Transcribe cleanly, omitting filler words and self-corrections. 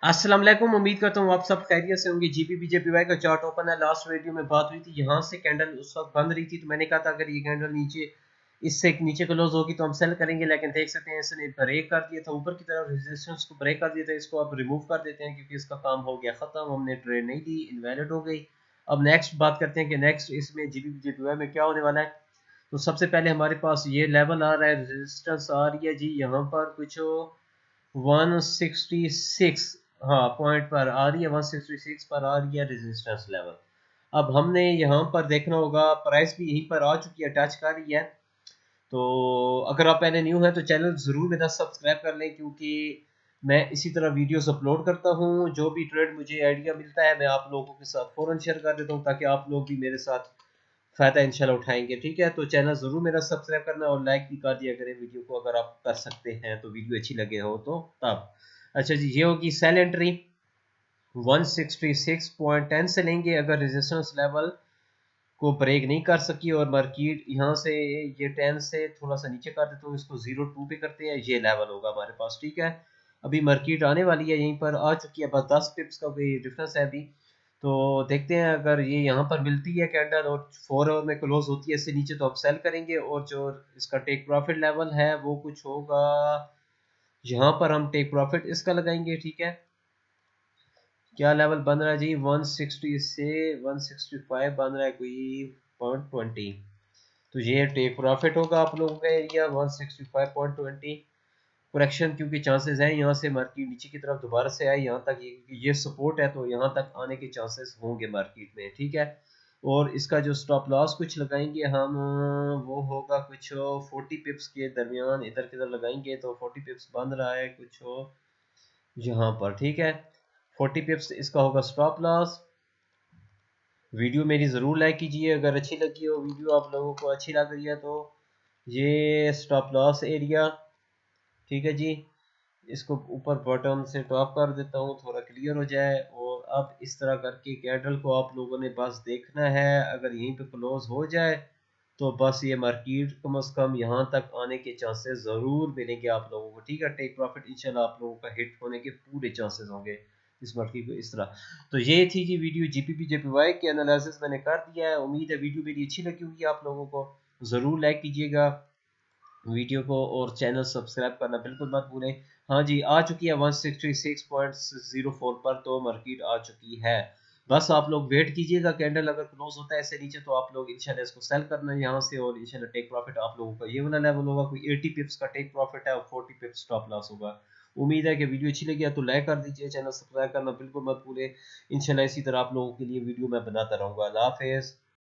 अस्सलाम वालेकुम। उम्मीद करता हूँ आप सब खैरियत से होंगे। जीपीपीजेपीवाई का चार्ट ओपन है। लास्ट वीडियो में बात हुई थी, यहाँ से कैंडल उस वक्त बंद रही थी, तो मैंने कहा था अगर ये कैंडल नीचे इससे नीचे क्लोज होगी तो हम सेल करेंगे, लेकिन देख सकते हैं इसने ब्रेक कर दिया था ऊपर की तरफ, रेजिस्टेंस को ब्रेक कर दिया था। इसको अब रिमूव कर देते हैं क्योंकि इसका काम हो गया ख़त्म, हमने ट्रेड नहीं दी, इनवैलिड हो गई। अब नेक्स्ट बात करते हैं कि नेक्स्ट इसमें जीपीपीजेपीवाई में क्या होने वाला है। तो सबसे पहले हमारे पास ये लेवल आ रहा है, रेजिस्टेंस आ रही है जी यहाँ पर कुछ 166, हाँ पॉइंट पर आ रही है, 166 पर आ रही है रेजिस्टेंस लेवल। अब हमने यहाँ पर देखना होगा, प्राइस भी यहीं पर आ चुकी है, टच कर रही है। तो अगर आप पहले न्यू हैं तो चैनल ज़रूर मेरा सब्सक्राइब कर लें, क्योंकि मैं इसी तरह वीडियोस अपलोड करता हूँ। जो भी ट्रेड मुझे आइडिया मिलता है मैं आप लोगों के साथ फ़ौरन शेयर कर देता हूँ, ताकि आप लोग भी मेरे साथ फ़ायदा इंशाल्लाह उठाएंगे। ठीक है, तो चैनल ज़रूर मेरा सब्सक्राइब करना और लाइक भी कर दिया करें वीडियो को, अगर आप कर सकते हैं तो, वीडियो अच्छी लगे हो तो तब। अच्छा जी, ये होगी सेल एंट्री 166.10 से लेंगे अगर रेजिस्टेंस लेवल को ब्रेक नहीं कर सकी, और मार्केट यहाँ से ये 10 से थोड़ा सा नीचे कर देते हो, इसको 0.2 पे करते हैं, ये लेवल होगा हमारे पास। ठीक है, अभी मार्केट आने वाली है, यहीं पर आ चुकी है, बस 10 पिप्स का कोई डिफरेंस है अभी। तो देखते हैं अगर ये यहाँ पर मिलती है कैंडल और 4 आवर में क्लोज होती है इससे नीचे, तो आप सेल करेंगे, और जो इसका टेक प्रॉफिट लेवल है वो कुछ होगा, यहाँ पर हम टेक प्रॉफिट इसका लगाएंगे। ठीक है, क्या लेवल बन रहा है जी, 160 से 165 बन रहा है कोई 0.20। तो ये टेक प्रॉफिट होगा आप लोगों का एरिया 165.20। करेक्शन क्योंकि चांसेस हैं यहाँ से मार्केट नीचे की तरफ दोबारा से आए यहाँ तक, ये सपोर्ट है तो यहाँ तक आने के चांसेस होंगे मार्केट में। ठीक है, और इसका जो स्टॉप लॉस कुछ लगाएंगे हम, वो होगा कुछ 40 पिप्स के दरमियान, इधर किधर लगाएंगे, तो 40 पिप्स बन रहा है कुछ यहाँ पर। ठीक है, 40 पिप्स इसका होगा स्टॉप लॉस। वीडियो मेरी ज़रूर लाइक कीजिए अगर अच्छी लगी हो वीडियो, आप लोगों को अच्छी लग रही है तो। ये स्टॉप लॉस एरिया, ठीक है जी, इसको ऊपर बॉटम से टॉप कर देता हूँ थोड़ा क्लियर हो जाए। और अब इस तरह करके कैंडल को आप लोगों ने बस देखना है, अगर यहीं पे क्लोज हो जाए तो बस ये मार्केट कम से कम यहाँ तक आने के चांसेस ज़रूर मिलेंगे आप लोगों को। ठीक है, टेक प्रॉफिट इंशाल्लाह आप लोगों का हिट होने के पूरे चांसेस होंगे इस मार्केट को इस तरह। तो ये थी जी वीडियो, जीपीपी जेपीवाई के एनालिसिस मैंने कर दिया है। उम्मीद है वीडियो मेरी अच्छी लगी होगी आप लोगों को। ज़रूर लाइक कीजिएगा वीडियो को, और चैनल सब्सक्राइब करना बिल्कुल मत भूलें। हाँ जी, आ चुकी है 166.04 पर, तो मार्केट आ चुकी है। बस आप लोग वेट कीजिएगा, कैंडल अगर क्लोज होता है ऐसे नीचे तो आप लोग इंशाल्लाह इसको सेल करना है यहाँ से, और इंशाल्लाह टेक प्रॉफिट आप लोगों का ये वाला लेवल होगा, कोई 80 पिप्स का टेक प्रॉफिट है और 40 पिप्स स्टॉप लॉस होगा। उम्मीद है कि वीडियो अच्छी लगी है तो लाइक कर दीजिए, चैनल सब्सक्राइब करना बिल्कुल मत भूलें। इंशाल्लाह इसी तरह आप लोगों के लिए वीडियो मैं बनाता रहूँगा। अल्लाह हाफिज़।